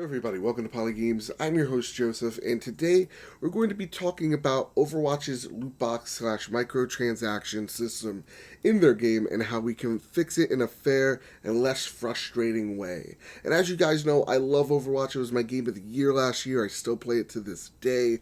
Hello everybody, welcome to Poli Games. I'm your host Joseph, and today we're going to be talking about Overwatch's loot box / microtransaction system in their game and how we can fix it in a fair and less frustrating way. And as you guys know, I love Overwatch. It was my game of the year last year. I still play it to this day.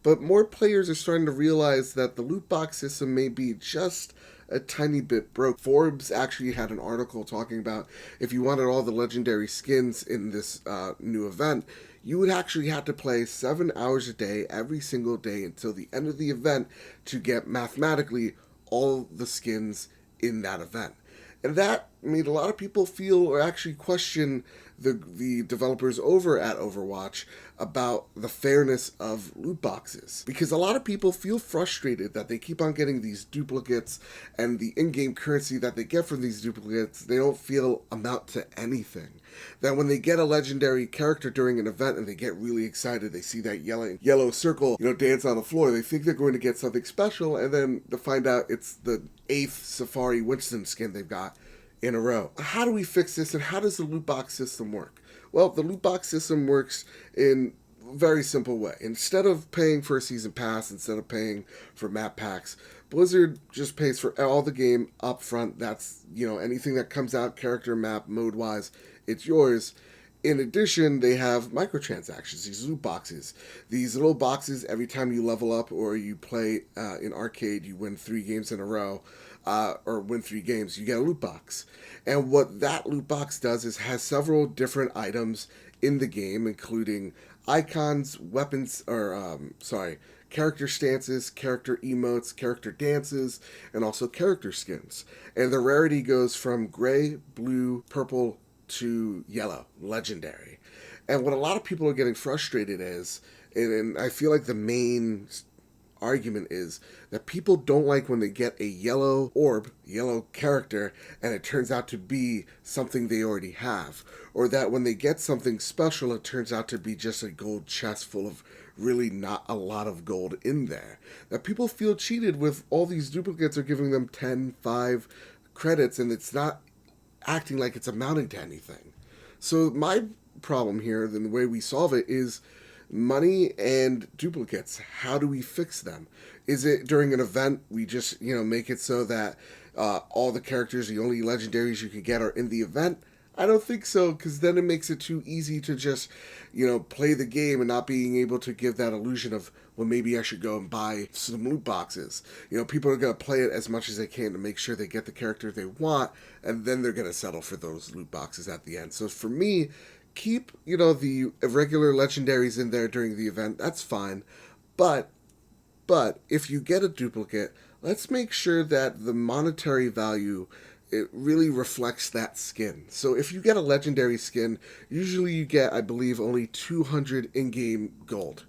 But more players are starting to realize that the loot box system may be just a tiny bit broke. Forbes actually had an article talking about if you wanted all the legendary skins in this new event, you would actually have to play 7 hours a day every single day until the end of the event to get mathematically all the skins in that event. And that made a lot of people feel or actually question the developers over at Overwatch about the fairness of loot boxes. Because a lot of people feel frustrated that they keep on getting these duplicates, and the in-game currency that they get from these duplicates, they don't feel amount to anything. That when they get a legendary character during an event and they get really excited, they see that yellow circle, dance on the floor, they think they're going to get something special, and then to find out it's the 8th Safari Winston skin they've got in a row. How do we fix this, and how does the loot box system work? Well, the loot box system works in a very simple way. Instead of paying for a season pass, instead of paying for map packs, Blizzard just pays for all the game up front. That's, anything that comes out character, map, mode-wise, it's yours. In addition, they have microtransactions, these loot boxes. These little boxes, every time you level up or you play in arcade, you win 3 games in a row, or win 3 games, you get a loot box. And what that loot box does is has several different items in the game, including icons, weapons, character stances, character emotes, character dances, and also character skins. And the rarity goes from gray, blue, purple, to yellow, legendary. And what a lot of people are getting frustrated is, and I feel like the main argument is that people don't like when they get a yellow orb, yellow character, and it turns out to be something they already have. Or that when they get something special, it turns out to be just a gold chest full of really not a lot of gold in there. That people feel cheated with all these duplicates are giving them 10, 5 credits, and it's not acting like it's amounting to anything. So my problem here, then the way we solve it, is money and duplicates. How do we fix them? Is it during an event we just make it so that all the characters, the only legendaries you can get, are in the event? I don't think so, because then it makes it too easy to just, play the game and not being able to give that illusion of, well, maybe I should go and buy some loot boxes. People are going to play it as much as they can to make sure they get the character they want, and then they're going to settle for those loot boxes at the end. So for me, keep, the regular legendaries in there during the event. That's fine. But if you get a duplicate, let's make sure that the monetary value, it really reflects that skin. So if you get a legendary skin, usually you get, I believe, only 200 in-game gold.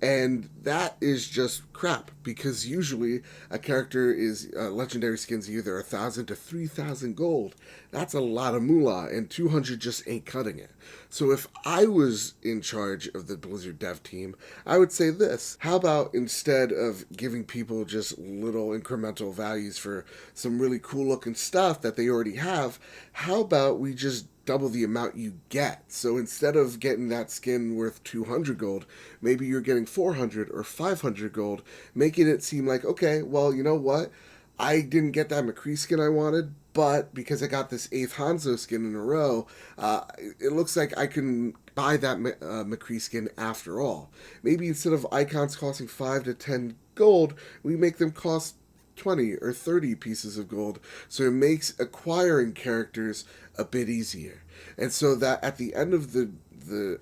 And that is just crap, because usually a character is legendary skins either 1,000 to 3,000 gold. That's a lot of moolah, and 200 just ain't cutting it. So if I was in charge of the Blizzard dev team, I would say this: how about instead of giving people just little incremental values for some really cool looking stuff that they already have, how about we just double the amount you get? So instead of getting that skin worth 200 gold, maybe you're getting 400 or 500 gold, making it seem like, okay, well, you know what? I didn't get that McCree skin I wanted, but because I got this 8th Hanzo skin in a row, it looks like I can buy that McCree skin after all. Maybe instead of icons costing 5 to 10 gold, we make them cost 20 or 30 pieces of gold, so it makes acquiring characters a bit easier. And so that at the end of the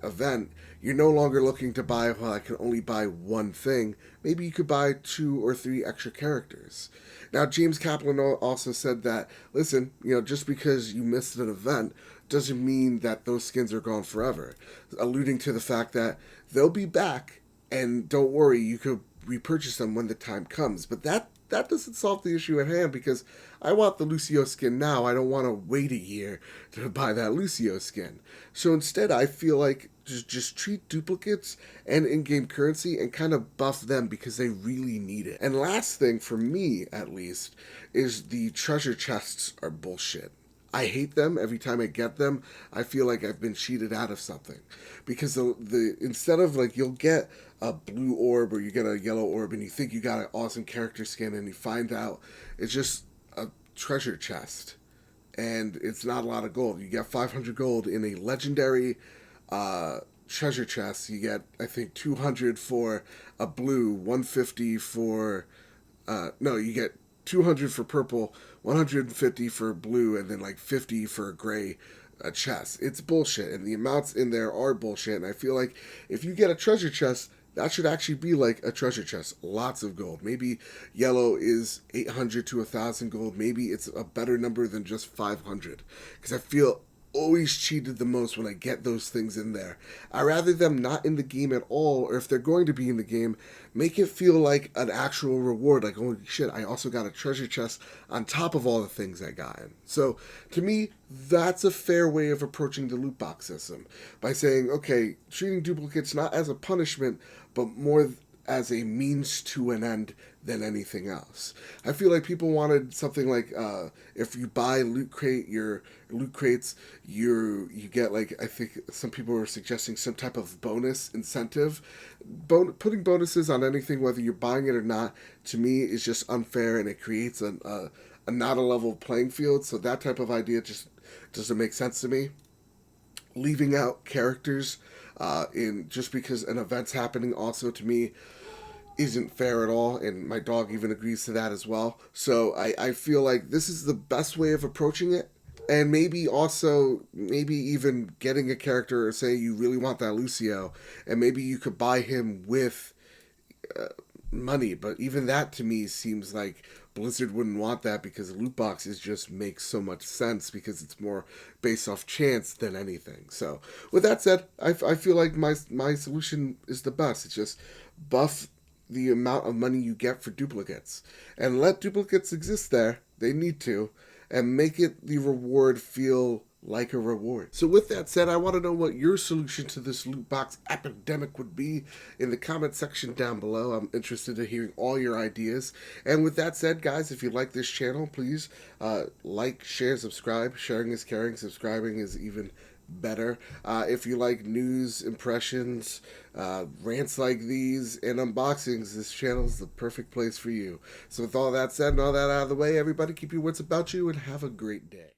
event, you're no longer looking to buy, well, I can only buy one thing. Maybe you could buy 2 or 3 extra characters. Now, James Kaplan also said that, listen, just because you missed an event doesn't mean that those skins are gone forever, alluding to the fact that they'll be back, and don't worry, you could repurchase them when the time comes. But that doesn't solve the issue at hand, because I want the Lucio skin now. I don't want to wait a year to buy that Lucio skin. So instead, I feel like just treat duplicates and in-game currency and kind of buff them, because they really need it. And last thing, for me at least, is the treasure chests are bullshit. I hate them every time I get them. I feel like I've been cheated out of something, because the instead of like you'll get a blue orb or you get a yellow orb and you think you got an awesome character skin and you find out it's just a treasure chest and it's not a lot of gold. You get 500 gold in a legendary uh, treasure chest. You get, I think, 200 for a blue, 150 for. No, you get 200 for purple, 150 for blue, and then like 50 for a gray chest. It's bullshit, and the amounts in there are bullshit. And I feel like if you get a treasure chest, that should actually be like a treasure chest. Lots of gold. Maybe yellow is 800 to 1,000 gold. Maybe it's a better number than just 500. Because I feel always cheated the most when I get those things in there. I rather them not in the game at all, or if they're going to be in the game, make it feel like an actual reward. Like, holy shit, I also got a treasure chest on top of all the things I got in. So, to me, that's a fair way of approaching the loot box system. By saying, okay, treating duplicates not as a punishment, but more as a means to an end than anything else. I feel like people wanted something like if you buy your loot crates, you get like, I think some people were suggesting some type of bonus incentive. Putting bonuses on anything, whether you're buying it or not, to me is just unfair, and it creates a not a level playing field. So that type of idea just doesn't make sense to me. Leaving out characters in just because an event's happening also, to me, isn't fair at all, and my dog even agrees to that as well. So I feel like this is the best way of approaching it. And maybe also, maybe even getting a character, or say you really want that Lucio, and maybe you could buy him with money. But even that to me seems like Blizzard wouldn't want that, because loot boxes just make so much sense because it's more based off chance than anything. So with that said, I feel like my solution is the best. It's just buff the amount of money you get for duplicates and let duplicates exist there. They need to, and make it the reward feel like a reward. So with that said, I want to know what your solution to this loot box epidemic would be in the comment section down below. I'm interested in hearing all your ideas. And with that said, guys, if you like this channel, please like, share, subscribe. Sharing is caring. Subscribing is even better. If you like news, impressions, rants like these, and unboxings, this channel is the perfect place for you. So with all that said and all that out of the way, everybody keep your wits about you and have a great day.